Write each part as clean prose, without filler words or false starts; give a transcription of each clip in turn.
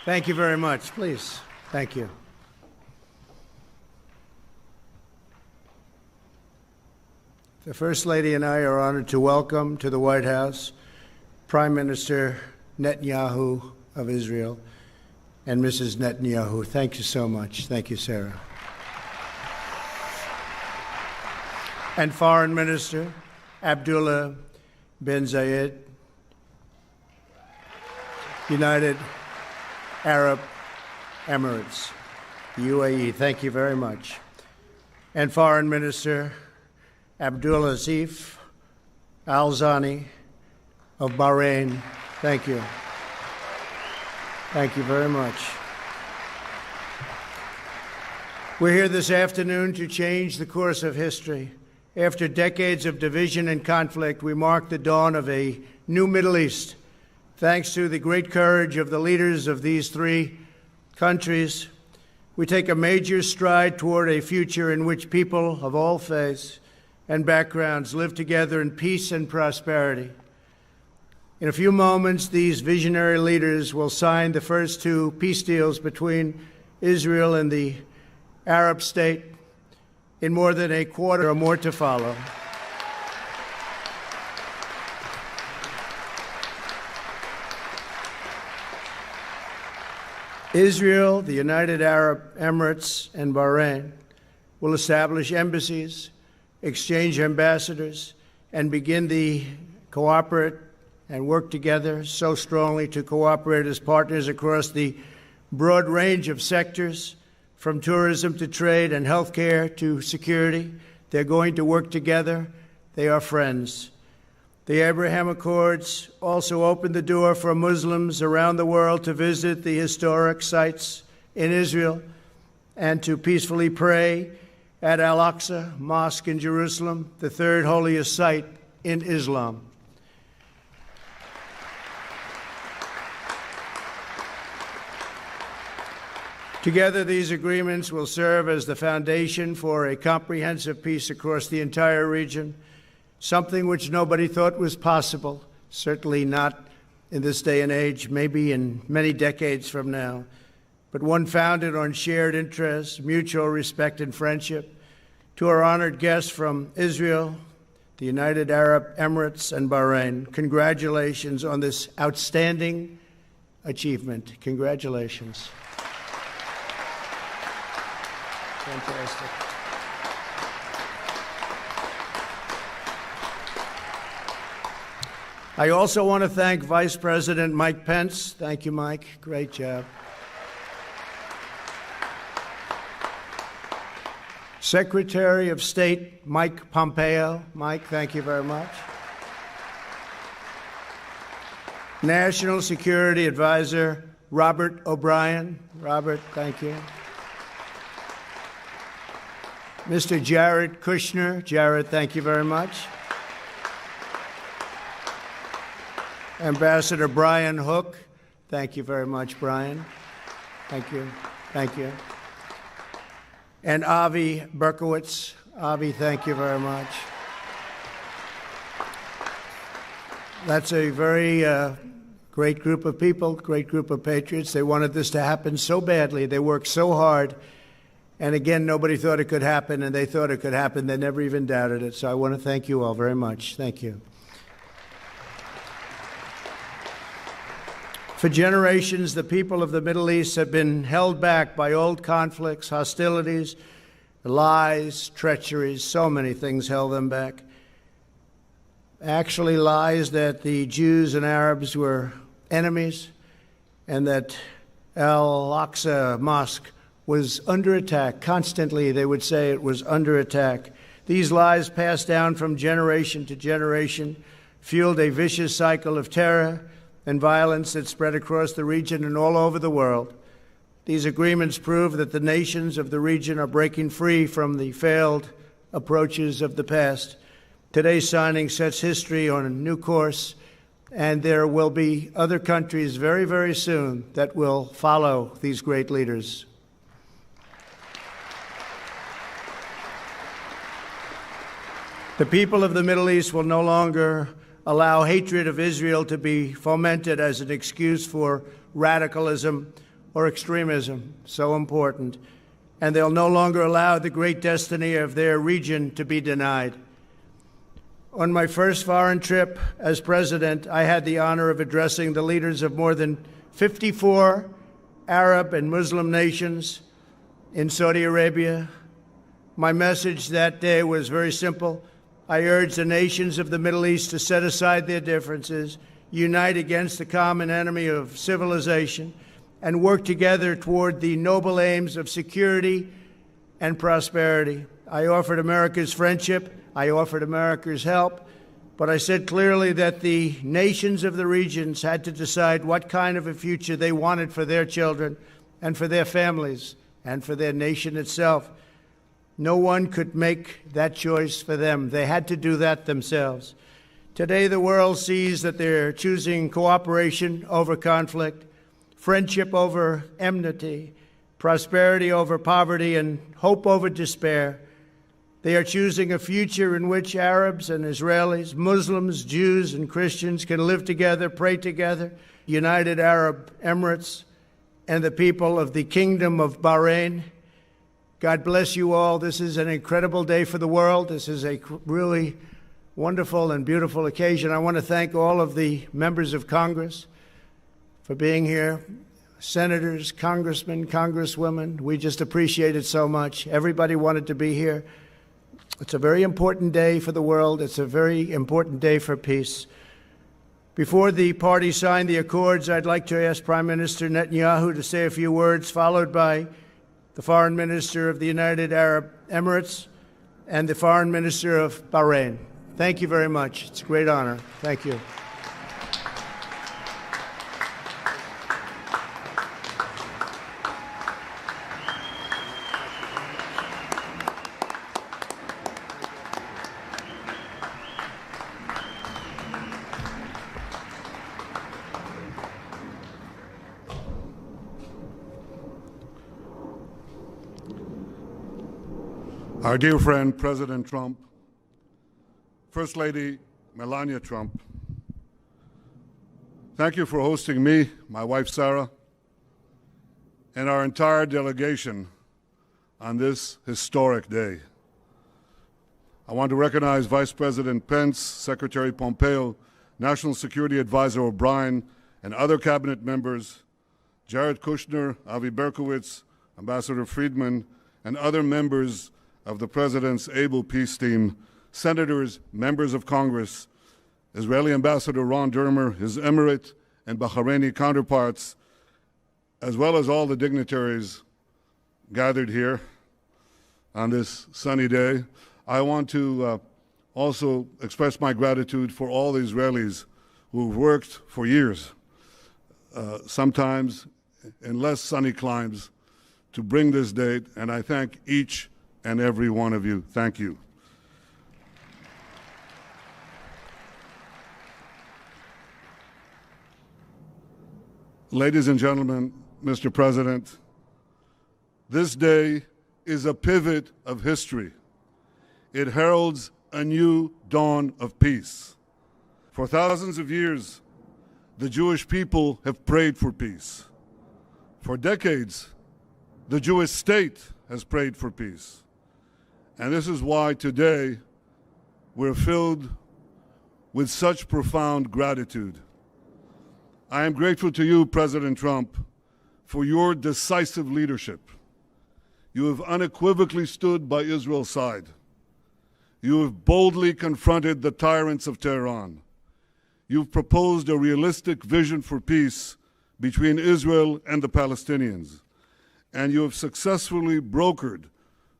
Thank you very much. Please. Thank you. The First Lady and I are honored to welcome to the White House Prime Minister Netanyahu of Israel and Mrs. Netanyahu. Thank you so much. Thank you, Sarah. And Foreign Minister Abdullah bin Zayed, United Arab Emirates, UAE. Thank you very much. And Foreign Minister Abdulaziz Al Zani of Bahrain. Thank you. Thank you very much. We're here this afternoon to change the course of history. After decades of division and conflict, we mark the dawn of a new Middle East. Thanks to the great courage of the leaders of these three countries, we take a major stride toward a future in which people of all faiths and backgrounds live together in peace and prosperity. In a few moments, these visionary leaders will sign the first two peace deals between Israel and the Arab state. In more than a quarter or more to follow. Israel, the United Arab Emirates, and Bahrain will establish embassies, exchange ambassadors, and begin to cooperate and work together so strongly to cooperate as partners across the broad range of sectors, from tourism to trade and healthcare to security. They're going to work together. They are friends. The Abraham Accords also opened the door for Muslims around the world to visit the historic sites in Israel and to peacefully pray at Al-Aqsa Mosque in Jerusalem, the third holiest site in Islam. Together, these agreements will serve as the foundation for a comprehensive peace across the entire region, something which nobody thought was possible, certainly not in this day and age, maybe in many decades from now, but one founded on shared interests, mutual respect, and friendship. To our honored guests from Israel, the United Arab Emirates, and Bahrain, congratulations on this outstanding achievement. Congratulations. Fantastic. I also want to thank Vice President Mike Pence. Thank you, Mike. Great job. Secretary of State Mike Pompeo. Mike, thank you very much. National Security Advisor Robert O'Brien. Robert, thank you. Mr. Jared Kushner. Jared, thank you very much. Ambassador Brian Hook. Thank you very much, Brian. Thank you. Thank you. And Avi Berkowitz. Avi, thank you very much. That's a very great group of people, great group of patriots. They wanted this to happen so badly. They worked so hard. And again, nobody thought it could happen, and they thought it could happen. They never even doubted it. So I want to thank you all very much. Thank you. For generations, the people of the Middle East have been held back by old conflicts, hostilities, lies, treacheries. So many things held them back. Actually, lies that the Jews and Arabs were enemies and that Al-Aqsa Mosque was under attack. Constantly, they would say it was under attack. These lies passed down from generation to generation, fueled a vicious cycle of terror and violence that spread across the region and all over the world. These agreements prove that the nations of the region are breaking free from the failed approaches of the past. Today's signing sets history on a new course, and there will be other countries very, very soon that will follow these great leaders. The people of the Middle East will no longer allow hatred of Israel to be fomented as an excuse for radicalism or extremism, so important, and they'll no longer allow the great destiny of their region to be denied. On my first foreign trip as president, I had the honor of addressing the leaders of more than 54 Arab and Muslim nations in Saudi Arabia. My message that day was very simple. I urged the nations of the Middle East to set aside their differences, unite against the common enemy of civilization, and work together toward the noble aims of security and prosperity. I offered America's friendship. I offered America's help. But I said clearly that the nations of the regions had to decide what kind of a future they wanted for their children and for their families and for their nation itself. No one could make that choice for them. They had to do that themselves. Today, the world sees that they're choosing cooperation over conflict, friendship over enmity, prosperity over poverty, and hope over despair. They are choosing a future in which Arabs and Israelis, Muslims, Jews, and Christians can live together, pray together. United Arab Emirates and the people of the Kingdom of Bahrain, God bless you all. This is an incredible day for the world. This is a really wonderful and beautiful occasion. I want to thank all of the members of Congress for being here. Senators, congressmen, congresswomen, we just appreciate it so much. Everybody wanted to be here. It's a very important day for the world. It's a very important day for peace. Before the parties sign the accords, I'd like to ask Prime Minister Netanyahu to say a few words, followed by the Foreign Minister of the United Arab Emirates and the Foreign Minister of Bahrain. Thank you very much. It's a great honor. Thank you. Our dear friend, President Trump, First Lady Melania Trump, thank you for hosting me, my wife Sarah, and our entire delegation on this historic day. I want to recognize Vice President Pence, Secretary Pompeo, National Security Advisor O'Brien, and other cabinet members, Jared Kushner, Avi Berkowitz, Ambassador Friedman, and other members of the President's able peace team, senators, members of Congress, Israeli Ambassador Ron Dermer, his Emirate and Bahraini counterparts, as well as all the dignitaries gathered here on this sunny day. I want to also express my gratitude for all the Israelis who've worked for years, sometimes in less sunny climes, to bring this date, and I thank each and every one of you. Thank you. Ladies and gentlemen, Mr. President, this day is a pivot of history. It heralds a new dawn of peace. For thousands of years, the Jewish people have prayed for peace. For decades, the Jewish state has prayed for peace. And this is why today we're filled with such profound gratitude. I am grateful to you, President Trump, for your decisive leadership. You have unequivocally stood by Israel's side. You have boldly confronted the tyrants of Tehran. You've proposed a realistic vision for peace between Israel and the Palestinians. And you have successfully brokered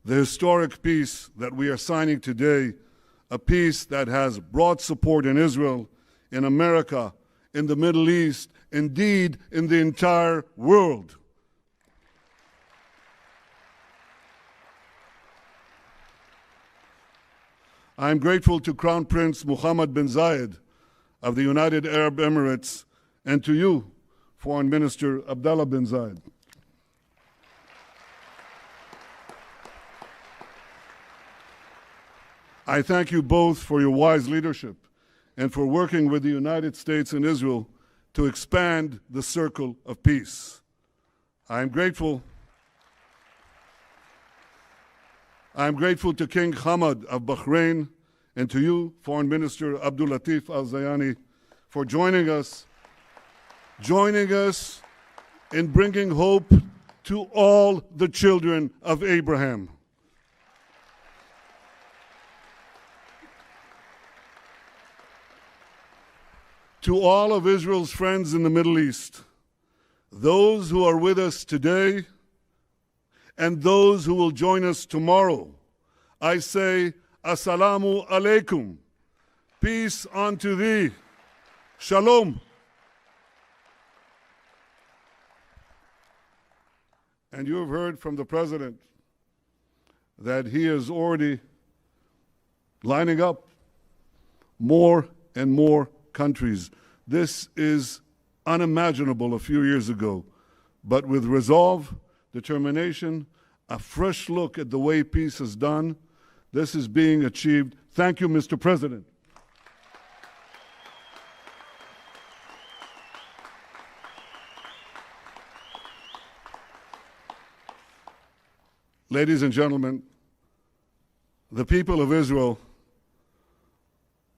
the historic peace that we are signing today, a peace that has broad support in Israel, in America, in the Middle East, indeed in the entire world. I am grateful to Crown Prince Mohammed bin Zayed of the United Arab Emirates and to you, Foreign Minister Abdullah bin Zayed. I thank you both for your wise leadership and for working with the United States and Israel to expand the circle of peace. I'm grateful to King Hamad of Bahrain and to you, Foreign Minister Abdul Latif Al-Zayani, for joining us in bringing hope to all the children of Abraham. To all of Israel's friends in the Middle East, those who are with us today and those who will join us tomorrow, I say, Assalamu alaikum. Peace unto thee. Shalom. And you have heard from the President that he is already lining up more and more countries. This is unimaginable a few years ago, but with resolve, determination, a fresh look at the way peace is done, this is being achieved. Thank you, Mr. President. Ladies and gentlemen, the people of Israel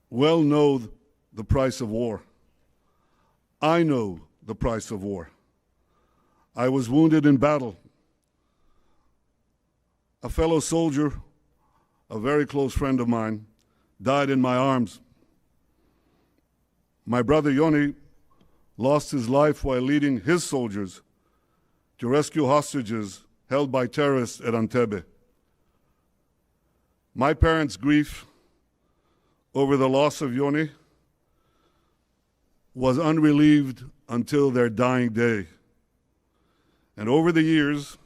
well know the price of war. I know the price of war. I was wounded in battle. A fellow soldier, a very close friend of mine, died in my arms. My brother Yoni lost his life while leading his soldiers to rescue hostages held by terrorists at Entebbe. My parents' grief over the loss of Yoni was unrelieved until their dying day. And over the years,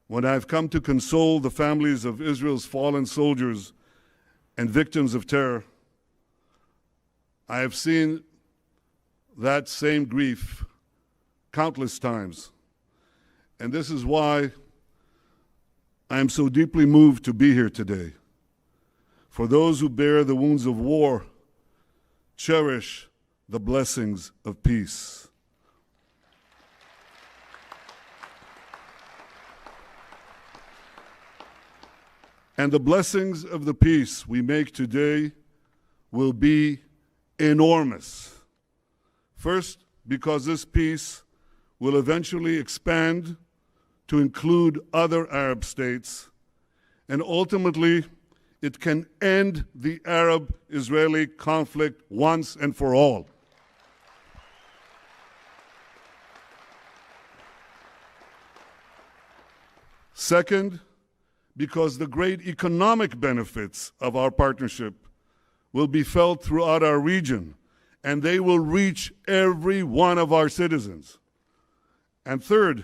when I've come to console the families of Israel's fallen soldiers and victims of terror, I have seen that same grief countless times. And this is why I am so deeply moved to be here today. For those who bear the wounds of war, cherish the blessings of peace. And the blessings of the peace we make today will be enormous. First, because this peace will eventually expand to include other Arab states, and ultimately it can end the Arab-Israeli conflict once and for all. Second, because the great economic benefits of our partnership will be felt throughout our region, and they will reach every one of our citizens. And third,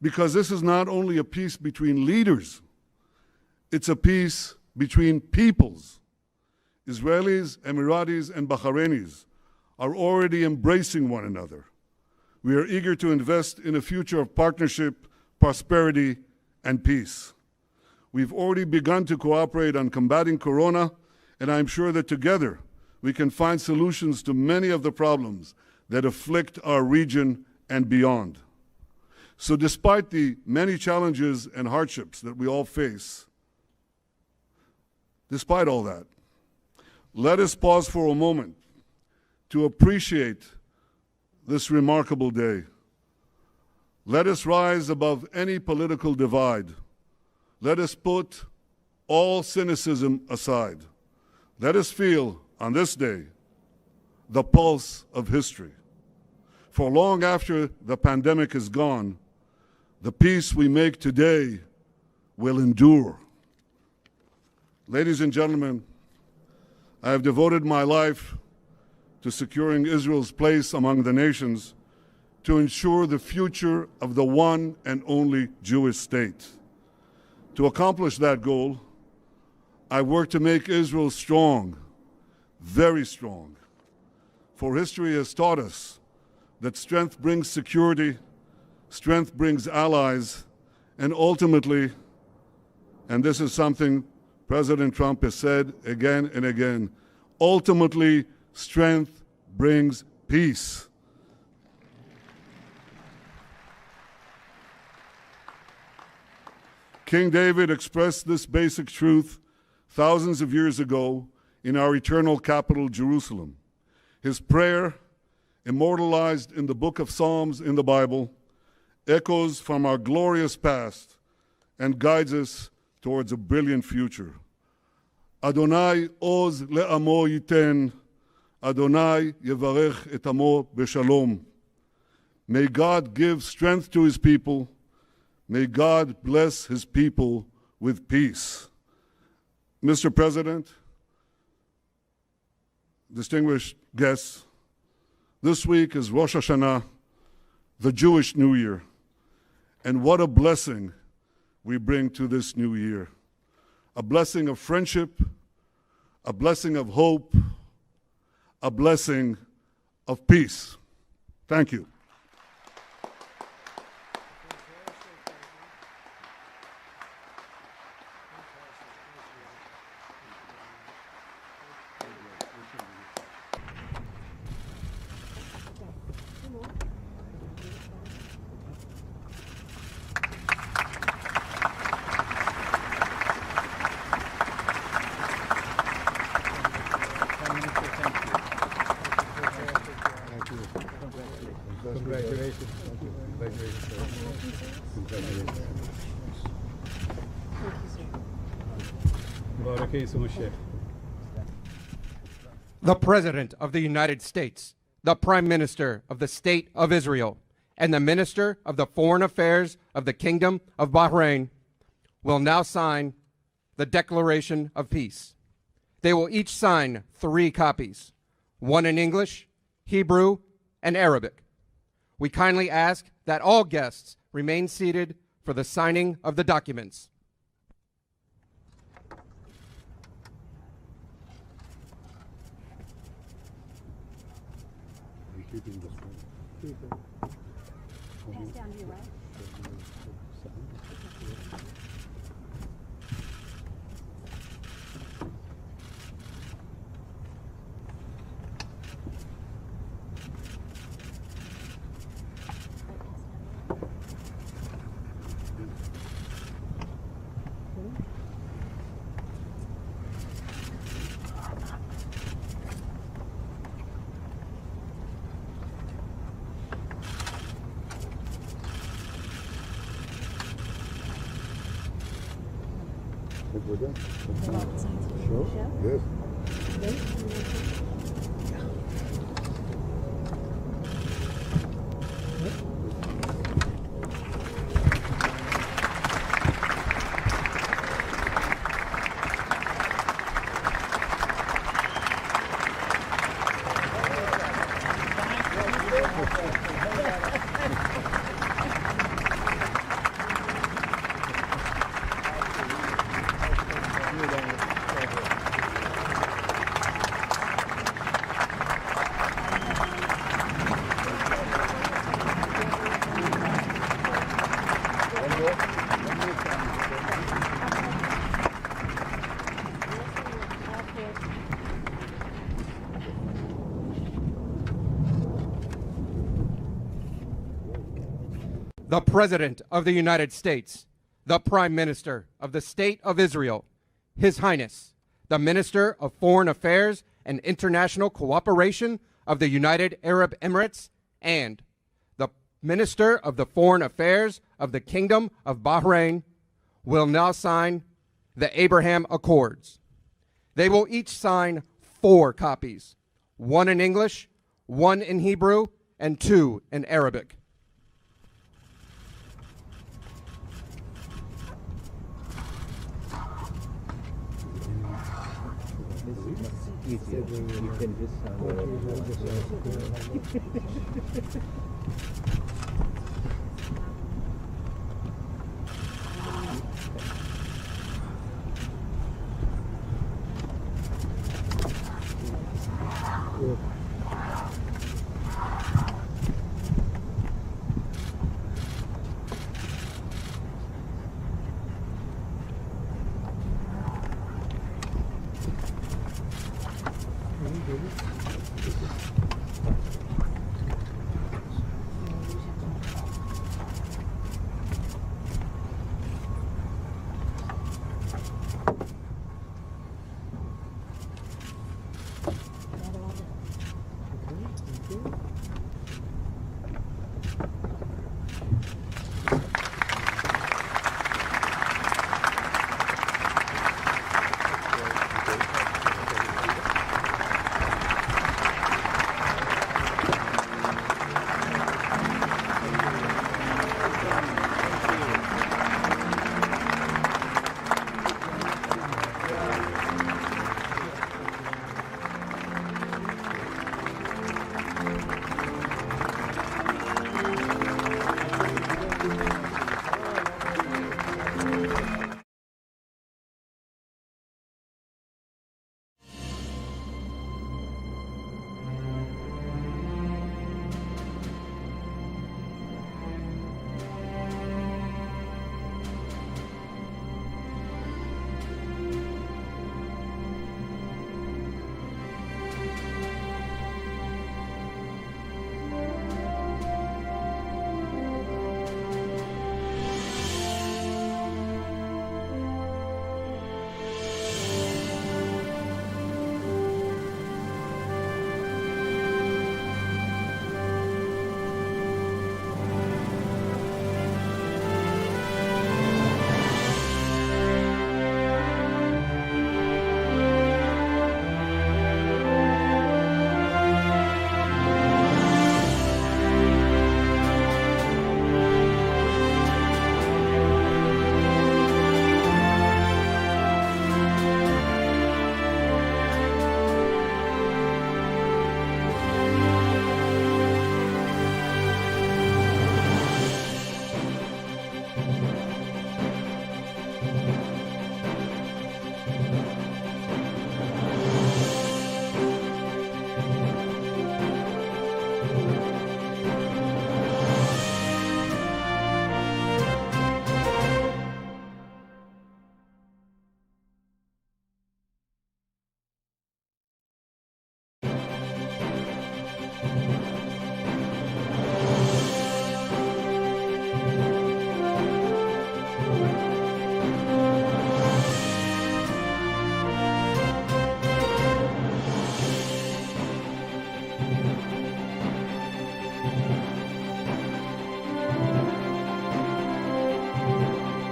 because this is not only a peace between leaders, it's a peace between peoples. Israelis, Emiratis, and Bahrainis are already embracing one another. We are eager to invest in a future of partnership, prosperity, and peace. We've already begun to cooperate on combating Corona, and I'm sure that together we can find solutions to many of the problems that afflict our region and beyond. So despite the many challenges and hardships that we all face, despite all that, let us pause for a moment to appreciate this remarkable day. Let us rise above any political divide. Let us put all cynicism aside. Let us feel, on this day, the pulse of history. For long after the pandemic is gone, the peace we make today will endure. Ladies and gentlemen, I have devoted my life to securing Israel's place among the nations to ensure the future of the one and only Jewish state. To accomplish that goal, I work to make Israel strong, very strong. For history has taught us that strength brings security, strength brings allies, and ultimately, and this is something President Trump has said again and again, ultimately, strength brings peace. King David expressed this basic truth thousands of years ago in our eternal capital, Jerusalem. His prayer, immortalized in the book of Psalms in the Bible, echoes from our glorious past and guides us towards a brilliant future. Adonai oz le'amo yiten, Adonai yevarech et amo b'shalom. May God give strength to his people. May God bless his people with peace. Mr. President, distinguished guests, this week is Rosh Hashanah, the Jewish New Year. And what a blessing we bring to this new year. A blessing of friendship, a blessing of hope, a blessing of peace. Thank you. Congratulations. Congratulations, sir. Congratulations. The President of the United States, the Prime Minister of the State of Israel, and the Minister of the Foreign Affairs of the Kingdom of Bahrain will now sign the Declaration of Peace. They will each sign 3 copies, one in English, Hebrew, and Arabic. We kindly ask that all guests remain seated for the signing of the documents. Pass down to your right. Sure? Yes. The President of the United States, the Prime Minister of the State of Israel, His Highness, the Minister of Foreign Affairs and International Cooperation of the United Arab Emirates, and the Minister of the Foreign Affairs of the Kingdom of Bahrain will now sign the Abraham Accords. They will each sign 4 copies, one in English, one in Hebrew, and 2 in Arabic. Easier. You can just